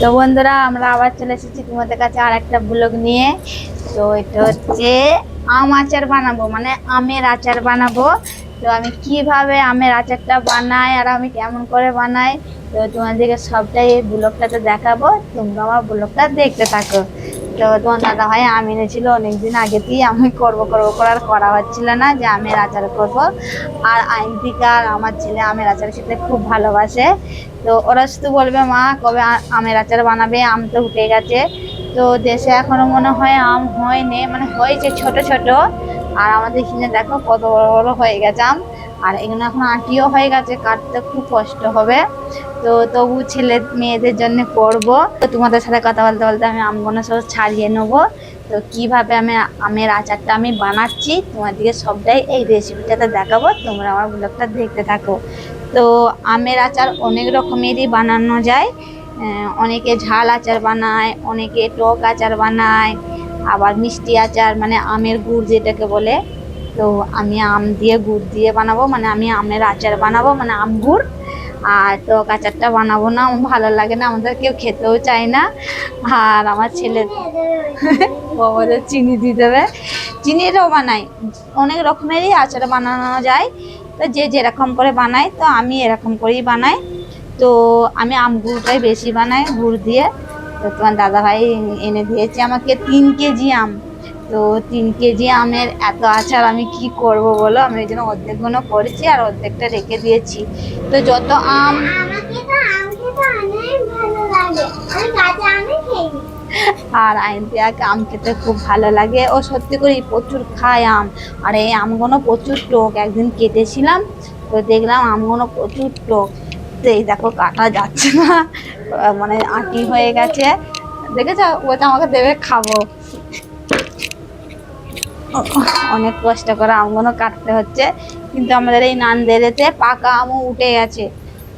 তো বন্ধুরা, আমরা আবার চলে এসেছি তোমাদের কাছে আর একটা ব্লগ নিয়ে। তো এটা হচ্ছে আম আচার বানাবো, মানে আমের আচার বানাবো। তো আমি কিভাবে আমের আচারটা বানাই আর আমি কেমন করে বানাই, তো তোমাদেরকে সবটাই এই ব্লগটাতে দেখাবো। তোমরা আমার ব্লগটা দেখতে থাকো। তো তোমার দাদা ভাই আম এনেছিল অনেকদিন আগেতেই, আমি করবো করবো করে আর করা হচ্ছিল না যে আমের আচার করব। আর আইনতিকা আর আমার ছেলে আমের আচার খেতে খুব ভালোবাসে। তো ওরা শুধু বলবে, মা কবে আমের আচার বানাবে, আম তো উঠে গেছে। তো দেশে এখনো মনে হয় আম হয়নি, মানে হয়েছে ছোট ছোট। আর আমাদের এখানে দেখো কত বড় বড় হয়ে গেছে আম। আর এখানে এখন আটিও হয়ে গেছে, কাটতে খুব কষ্ট হবে। তো তবু ছেলে মেয়েদের জন্য করব। তো তোমাদের সাথে কথা বলতে বলতে আমি আমগুলো সব ছাড়িয়ে নেবো। তো কিভাবে আমি আমের আচারটা আমি বানাচ্ছি তোমাদেরকে সবটাই এই রেসিপিটাতে দেখাবো, তোমরা আমার ব্লগটা দেখতে থাকো। তো আমের আচার অনেক রকমেরই বানানো যায়। অনেকে ঝাল আচার বানায়, অনেকে টক আচার বানায়, আবার মিষ্টি আচার মানে আমের গুড় যেটাকে বলে। তো আমি আম দিয়ে গুড় দিয়ে বানাবো, মানে আমি আমের আচার বানাবো মানে আম গুড়। আর টক আচারটা বানাবো না, আমার ভালো লাগে না, আমাদের কেউ খেতেও চায় না। আর আমার ছেলে বাবাদের চিনি দিয়ে দেবে, চিনিরও বানাই। অনেক রকমেরই আচার বানানো যায়, তো যে যেরকম করে বানাই, তো আমি এরকম করেই বানাই। তো আমি আম গুড়টাই বেশি বানাই, গুড় দিয়ে। তো তোমার দাদাভাই এনে দিয়েছে আমাকে 3 কেজি আম। তো 3 কেজি আমের এত আচার আমি কি করব বলো, আমি ওই জন্য অর্ধেকগুলো করেছি আর অর্ধেকটা রেখে দিয়েছি। তো যত আম, আর আইনদিয়াকে আম খেতে খুব ভালো লাগে, ও সত্যি করে প্রচুর খায় আম। আর এই আমগুলো প্রচুর টক, একদিন কেটেছিলাম তো দেখলাম আমগুলো প্রচুর টক। তো এই দেখো কাটা যাচ্ছে না, মানে আটি হয়ে গেছে। দেখেছো, ওটা আমাকে দেবে, খাবো। অনেক কষ্ট করে আমগুলো কাটতে হচ্ছে, কিন্তু আমাদের এই নান্দেরেতে পাকা আমও উঠে গেছে।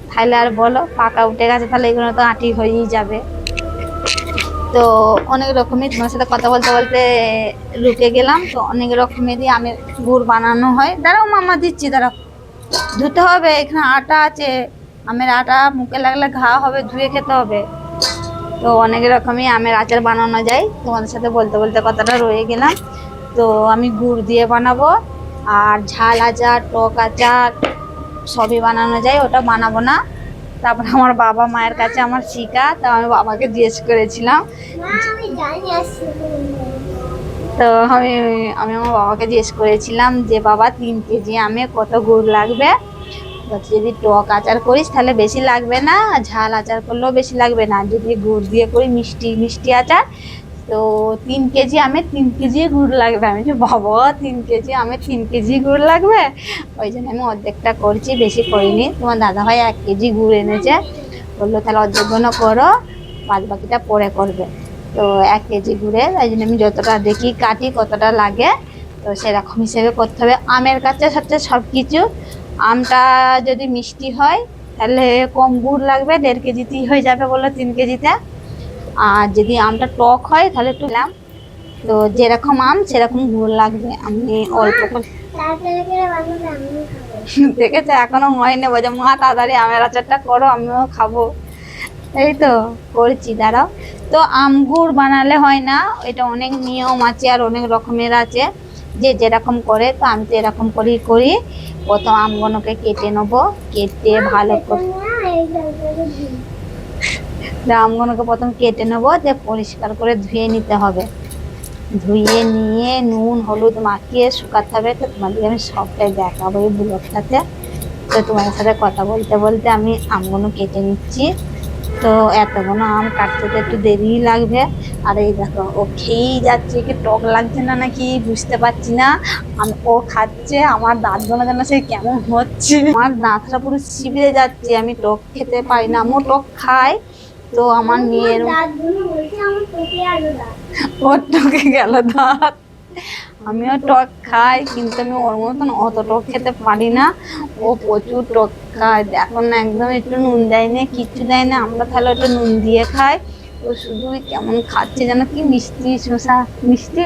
তাহলে আর বলো, পাকা উঠে গেছে তাহলে এগুলো তো আটি হয়েই যাবে। তো অনেক রকমের, তোমার সাথে কথা বলতে বলতে ঢুকে গেলাম। তো অনেক রকমেরই আমের গুড় বানানো হয়। দাঁড়াও মামা দিচ্ছি, দাঁড়াও। ধুতে হবে, এখানে আটা আছে, আমের আটা মুখে লাগলে ঘা হবে, ধুয়ে খেতে হবে। তো অনেক রকমই আমের আচার বানানো যায়, তোমাদের সাথে বলতে বলতে কথাটা রয়ে গেলাম। তো আমি গুড় দিয়ে বানাবো, আর ঝাল আচার টক আচার সবই বানানো যায়, ওটা বানাবো না। তারপর আমার বাবা মায়ের কাছে আমার শিখা, তো আমি বাবাকে জিজ্ঞেস করেছিলাম। তো আমি আমি আমার বাবাকে জিজ্ঞেস করেছিলাম যে, বাবা 3 কেজি আমে কত গুড় লাগবে? যদি টক আচার করিস তাহলে বেশি লাগবে না, ঝাল আচার করলেও বেশি লাগবে না, যদি গুড় দিয়ে করি মিষ্টি মিষ্টি আচার, তো 3 কেজি আমে 3 কেজি গুড় লাগবে। আমি যে, বাবা 3 কেজি আমে 3 কেজি গুড় লাগবে? ওই জন্য আমি অর্ধেকটা করছি, বেশি করিনি। তোমার দাদাভাই 1 কেজি গুড় এনেছে, বললো তাহলে অর্ধেকগুলো করো, বাদ বাকিটা পরে করবে। তো 1 কেজি গুড়ে ওই জন্য আমি যতটা দেখি কাটি কতটা লাগে, তো সেরকম হিসেবে করতে হবে। আমের কাছে সাথে সব কিছু, আমটা যদি মিষ্টি হয় তাহলে কম গুড় লাগবে, 1.5 কেজিতেই হয়ে যাবে বললো 3 কেজিতে। আর যদি আমটা টক হয় তাহলে একটু দিলাম। তো যেরকম আম সেরকম গুড় লাগবে, আমি অল্প করে। দেখেছো এখনো হয়নি, বলছে মা তাড়াতাড়ি আমের আচারটা করো, আমিও খাবো। এই তো করছি, দাঁড়াও। তো আম গুড় বানালে হয় না, এটা অনেক নিয়ম আছে আর অনেক রকমের আছে, যে যেরকম করে। তো আমি তো এরকম করেই করি। প্রথম আমগুলোকে কেটে নেবো, কেটে ভালো করে আমগুলোকে প্রথম কেটে নেবো, যে পরিষ্কার করে ধুয়ে নিতে হবে। ধুয়ে নিয়ে নুন হলুদ মাখিয়ে শুকাতে হবে। তো তোমাদের আমি সবটাই দেখাবো এই ব্লগটাতে। তো তোমার সাথে কথা বলতে বলতে আমি আমগুলো কেটে নিচ্ছি। তো এতগুলো আম কাটতে তো একটু দেরিই লাগবে। আর এই দেখো ও খেয়েই যাচ্ছে, কি টক লাগছে না নাকি বুঝতে পারছি না। ও খাচ্ছে, আমার দাঁতগুলো যেন সেই কেমন হচ্ছে, আমার দাঁতটা পুরো চিবিয়ে যাচ্ছে। আমি টক খেতে পারি না, আমিও টক খাই। তো আমার মেয়ের ওর টকে গেল দাঁত। আমিও টক খাই, কিন্তু আমি ওর মতন অত টক খেতে পারি না। ও প্রচুর টক খায়, এখন না একদম একটু নুন দেয় না, কিচ্ছু দেয় না। আমরা তাহলে একটু নুন দিয়ে খাই, ও শুধু কেমন খাচ্ছে যেন কি মিষ্টি শসা মিষ্টি।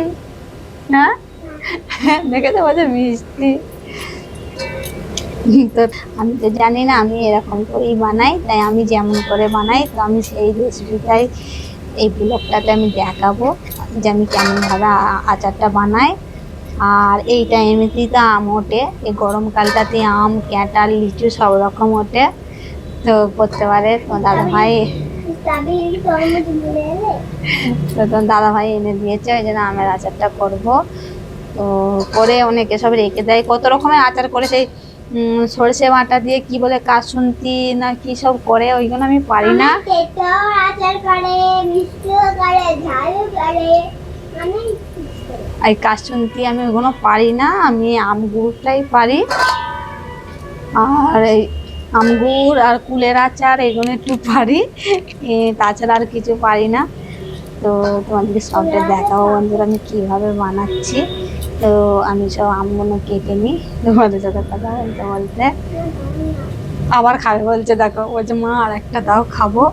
হ্যাঁ দেখেছো, বলছে মিষ্টি। তো আমি তো জানি না, আমি এরকম করেই বানাই, তাই আমি যেমন করে বানাই তো আমি সেই রেসিপিটাই এই ব্লগটাতে আমি দেখাবো যে আমি কেমনভাবে আচারটা বানাই। আর এই টাইমেতেই তো আম ওঠে, এই গরমকালটাতে আম, কাঁঠাল, লিচু সব রকম ওঠে। তো করতে পারে তোমার দাদা ভাই, তো তোমার দাদা ভাই এনে দিয়েছে, ওই জন্য আমের আচারটা করব। তো করে অনেকে সব রেখে দেয়, কত রকমের আচার করে, সেই সরষে বাটা দিয়ে কি বলে কাসুন্দি না কি সব করে, ওইগুলো আমি পারি না। আচার করে, মিষ্টিও করে, ঝালও করে, আর কাসুন্দি আমি ওইগুলো পারি না, আমি আম গুড়টাই পারি। আর এই আমগুড় আর কুলের আচার এগুলো একটু পারি, তাছাড়া আর কিছু পারি না। তো তোমাদেরকে সবটা দেখাবো বন্ধুরা আমি কিভাবে বানাচ্ছি। তো আমি সব আমগুলো কেটে নিই, তোমাদের সাথে কথা বলতে বলতে। আবার খাবে বলছে, দেখো বলছে মা আর একটা দাও খাবো।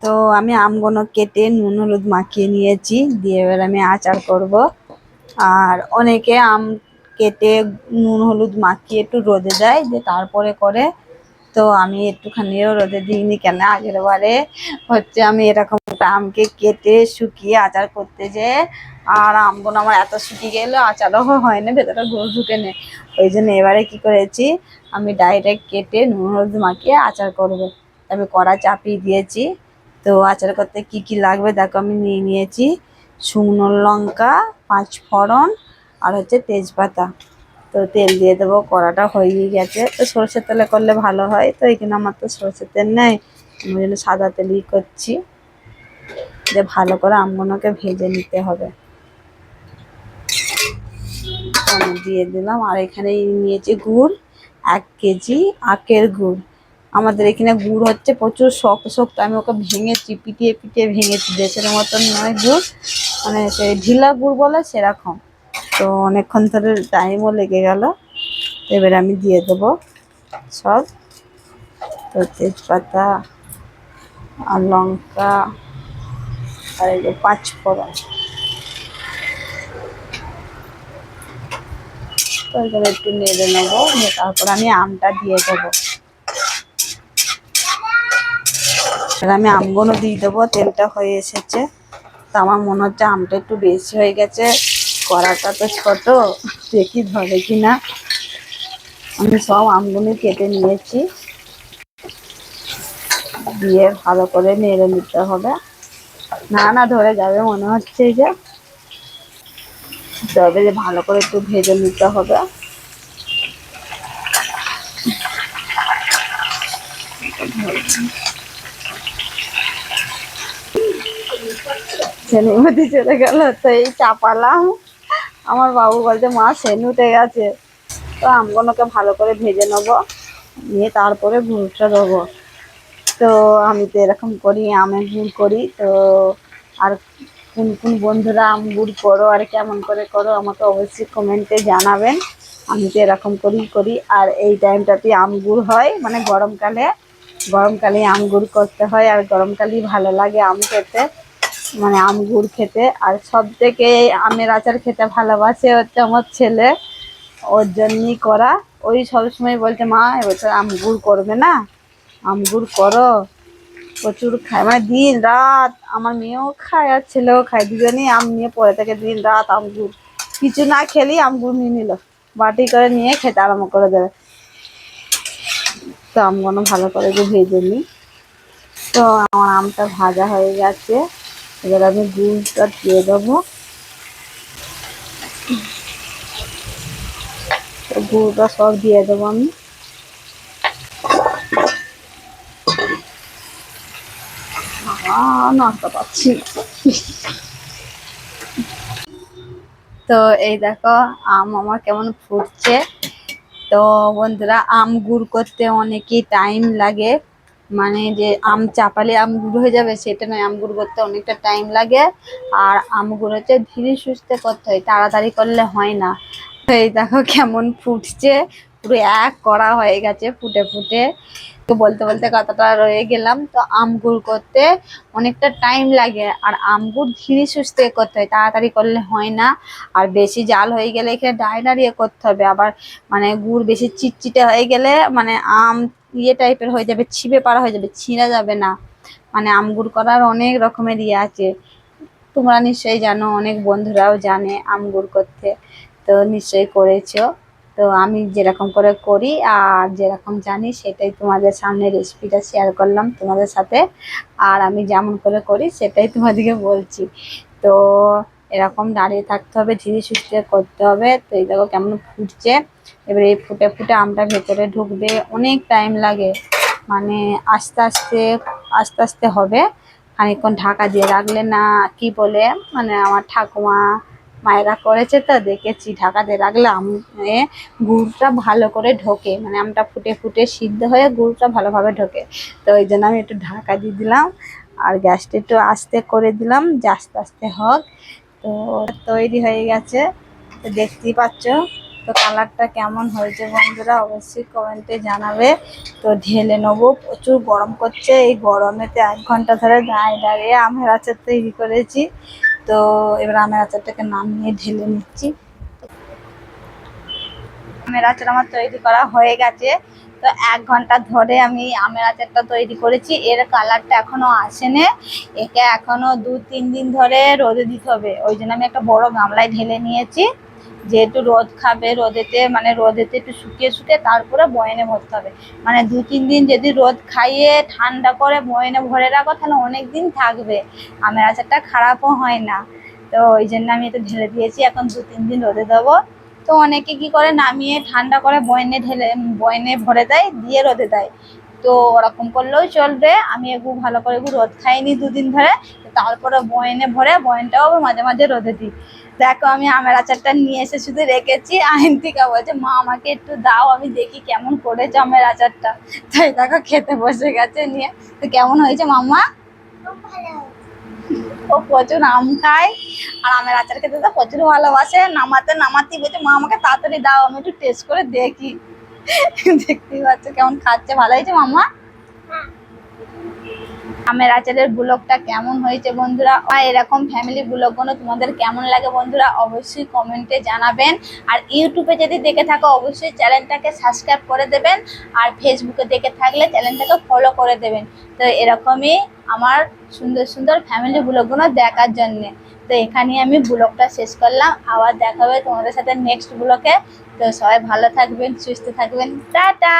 তো আমি আমগুলো কেটে নুন হলুদ মাখিয়ে নিয়েছি, দিয়ে এবার আমি আচার করব। আর অনেকে আম কেটে নুন হলুদ মাখিয়ে একটু রোদে দেয়, যে তারপরে করে। তো আমি একটুখানিও রোদে দিইনি, কেন আগের বারে হচ্ছে আমি এরকম আমকে কেটে শুকিয়ে আচার করতে যে, আর আমগুলো আমার এত শুকিয়ে গেল আচারও হয় না, ভেতরে গুঁড়ো ঢুকে নেই। ওই জন্য এবারে কি করেছি, আমি ডাইরেক্ট কেটে নুন হলুদ মাখিয়ে আচার করব। আমি কড়া চাপিয়ে দিয়েছি। তো আচার করতে কি কি লাগবে দেখো, আমি নিয়ে নিয়েছি শুকনো লঙ্কা, 5 ফোড়ন, আর হচ্ছে তেজপাতা। তো তেল দিয়ে দেবো, কড়াটা হয়েই গেছে। তো সরষের তেলে করলে ভালো হয়, তো এখানে আমার তো সরষের তেল নেই, আমি জন্য সাদা তেলই করছি। যে ভালো করে আমগুলোকে ভেজে নিতে হবে। আমি দিয়ে দিলাম, আর এখানে নিয়েছি গুড়, 1 কেজি আখের গুড়। আমাদের এখানে গুড় হচ্ছে প্রচুর শক্ত শক্ত, আমি ওকে ভেঙেছি, পিটিয়ে পিটিয়ে ভেঙেছি, দেশের মতন নয় গুড়, মানে সেই ঢিলা গুড় বলে সেরকম। তো অনেকক্ষণ ধরে টাইমও লেগে গেল। এবারে আমি দিয়ে দেবো সব। তো তেজপাতা আর লঙ্কা আর এই যে 5 ফোড়ন, তো এগুলো একটু নেড়ে নেবো, তারপর আমি আমটা দিয়ে দেবো। এবার আমি আমগুলো দিয়ে দেবো, তেলটা হয়ে এসেছে। তো আমার মনে হচ্ছে আমটা একটু বেশি হয়ে গেছে, কড়াটা তো ছোট, দেখি ধরে কিনা। আমি সব আমগুলো কেটে নিয়েছি, দিয়ে ভালো করে নেড়ে নিতে হবে। না না ধরে যাবে মনে হচ্ছে, যে তবে যে ভালো করে একটু ভেজে নিতে হবে। সেনুর মধ্যে চলে গেল, তো এই চাপালাম। আমার বাবু বলছে মা সেনু উঠে গেছে। তো আমগুলোকে ভালো করে ভেজে নেবো, নিয়ে তারপরে গুড়টা দেবো। তো আমি তো এরকম করি, আমের গুড় করি। তো আর কোন কোন বন্ধুরা আম গুড় করো আর কেমন করে করো আমাকে অবশ্যই কমেন্টে জানাবেন। আমি তো এরকম করেই করি। আর এই টাইমটাতে আম গুড় হয়, মানে গরমকালে, গরমকালে আম গুড় করতে হয়। আর গরমকালেই ভালো লাগে আম খেতে, মানে আম গুড় খেতে। আর সব থেকে আমের আচার খেতে ভালোবাসে হচ্ছে আমার ছেলে, ওর জন্যই করা। ওই সবসময় বলছে মা এবছর আম গুড় করবে না, আম গুড় করো। প্রচুর খায়, মানে দিন রাত, আমার মেয়েও খায় আর ছেলেও খায়, দুজনেই আম নিয়ে পড়ে থাকে দিন রাত। আম গুড় কিছু না খেলেই আম গুড় নিয়ে নিল, বাটি করে নিয়ে খেতে আরম্ভ করে দেবে। তো আমগুলো ভালো করে যে ভেজে নিই। তো আমার আমটা ভাজা হয়ে গেছে, এবার আমি গুড়টা দিয়ে দেবো। তো গুড়টা সব দিয়ে দেবো আমি। নাড়তে পারছি না। তো এই দেখো আম আমার কেমন ফুটছে। তো বন্ধুরা আম গুড় করতে অনেকই টাইম লাগে, মানে যে আম চাপালে আম গুড় হয়ে যাবে সেটা নয়, আম গুড় করতে অনেকটা টাইম লাগে। আর আম গুড় হচ্ছে ধীরে সুস্থে করতে হয়, তাড়াতাড়ি করলে হয় না। তো এই দেখো কেমন ফুটছে, পুরো এক করা হয়ে গেছে ফুটে ফুটে। তো বলতে বলতে কথাটা রয়ে গেলাম। তো আম গুড় করতে অনেকটা টাইম লাগে, আর আম গুড় ধীরে সুস্থে করতে হয়, তাড়াতাড়ি করলে হয় না। আর বেশি জাল হয়ে গেলে এখানে দাঁড়িয়ে করতে হবে, আবার মানে গুড় বেশি চিটচিটে হয়ে গেলে মানে আম টাইপের হয়ে যাবে, ছিঁড়ে পাড়া হয়ে যাবে, ছিঁড়া যাবে না। মানে আম গুড় করার অনেক রকমের আছে, তোমরা নিশ্চয়ই জানো, অনেক বন্ধুরাও জানে আম গুড় করতে, তো নিশ্চয়ই করেছো। তো আমি যেরকম করে করি আর যেরকম জানি সেটাই তোমাদের সামনে রেসিপিটা শেয়ার করলাম তোমাদের সাথে। আর আমি যেমন করে করি সেটাই তোমাদেরকে বলছি। তো এরকম দাঁড়িয়ে থাকতে হবে, ধীরে সুস্থে করতে হবে। তো এই দেখো কেমন ফুটছে, এবারে এই ফুটে ফুটে আমটা ভেতরে ঢুকবে, অনেক টাইম লাগে, মানে আস্তে আস্তে আস্তে আস্তে হবে। খানিকক্ষণ ঢাকা দিয়ে রাখলে না কি বলে, মানে আমার ঠাকুমা মায়েরা করেছে তো দেখেছি, ঢাকা দিয়ে রাখলে আমে গুড়টা ভালো করে ঢোকে, মানে আমটা ফুটে ফুটে সিদ্ধ হয়ে গুড়টা ভালোভাবে ঢোকে। তো ওই জন্য আমি একটু ঢাকা দিয়ে দিলাম, আর গ্যাসটা একটু আস্তে করে দিলাম যে আস্তে আস্তে হোক। তো তৈরি হয়ে গেছে, তো দেখতেই পাচ্ছ। তো কালারটা কেমন হয়েছে বন্ধুরা অবশ্যই কমেন্টে জানাবে। তো ঢেলে নেবো, প্রচুর গরম করছে, এই গরমেতে 1 ঘন্টা ধরে দাঁড়িয়ে দাঁড়িয়ে আমের আচার তৈরি করেছি। তো এবার আমের আচারটাকে নামিয়ে ঢেলে নিচ্ছি। আমের আচার আমার তৈরি করা হয়ে গেছে। তো 1 ঘন্টা ধরে আমি আমের আচারটা তৈরি করেছি, এর কালারটা এখনো আসেনি, একে এখনো 2-3 দিন ধরে রোদে দিতে হবে। ওই জন্য আমি একটা বড় গামলায় ঢেলে নিয়েছি, যেহেতু রোদ খাবে, রোদেতে মানে রোদেতে একটু শুকিয়ে শুকিয়ে তারপরে বয়ানে ভরতে হবে। মানে 2-3 দিন যদি রোদ খাইয়ে ঠান্ডা করে বয়ানে ভরে রাখো তাহলে অনেক দিন থাকবে, আমের আচারটা খারাপও হয় না। তো ওই জন্য আমি এটা ঢেলে দিয়েছি, এখন 2-3 দিন রোদে দেবো। তো অনেকে কি করে নামিয়ে ঠান্ডা করে বয়ানে ঢেলে বয়ানে ভরে দেয় দিয়ে রোদে দেয়, তো ওরকম করলেও চলবে। আমি এগুলো ভালো করে রোদ খাইনি 2 দিন ধরে, তারপরে বয়ানে ভরে বয়ানটাও আবার মাঝে মাঝে রোদে দিই। দেখো আমি আমের আচারটা নিয়ে এসে শুধু রেখেছি, আইনতিকা বলছে মা আমাকে একটু দাও আমি দেখি কেমন করেছে আমের আচারটা। তাই দেখো খেতে বসে গেছে নিয়ে। তো কেমন হয়েছে মাম্মা? ও প্রচুর আম খায়, আর আমের আচার খেতে তো প্রচুর ভালোবাসে। নামাতে নামাতেই বলছে মা আমাকে তাড়াতাড়ি দাও আমি একটু টেস্ট করে দেখি। দেখতেই পাচ্ছ কেমন খাচ্ছে, ভালো হয়েছে মাম্মা? আমের আচারের ব্লগটা কেমন হয়েছে বন্ধুরা, আর এরকম ফ্যামিলি ব্লগগুলো তোমাদের কেমন লাগে বন্ধুরা অবশ্যই কমেন্টে জানাবেন। আর ইউটিউবে যদি দেখে থাকো অবশ্যই চ্যানেলটাকে সাবস্ক্রাইব করে দেবেন, আর ফেসবুকে দেখে থাকলে চ্যানেলটাকে ফলো করে দেবেন। তো এরকমই আমার সুন্দর সুন্দর ফ্যামিলি ব্লগগুলো দেখার জন্যে। তো এখানেই আমি ব্লগটা শেষ করলাম, আবার দেখা হবে তোমাদের সাথে নেক্সট ব্লগে। তো সবাই ভালো থাকবেন, সুস্থ থাকবেন, টাটা।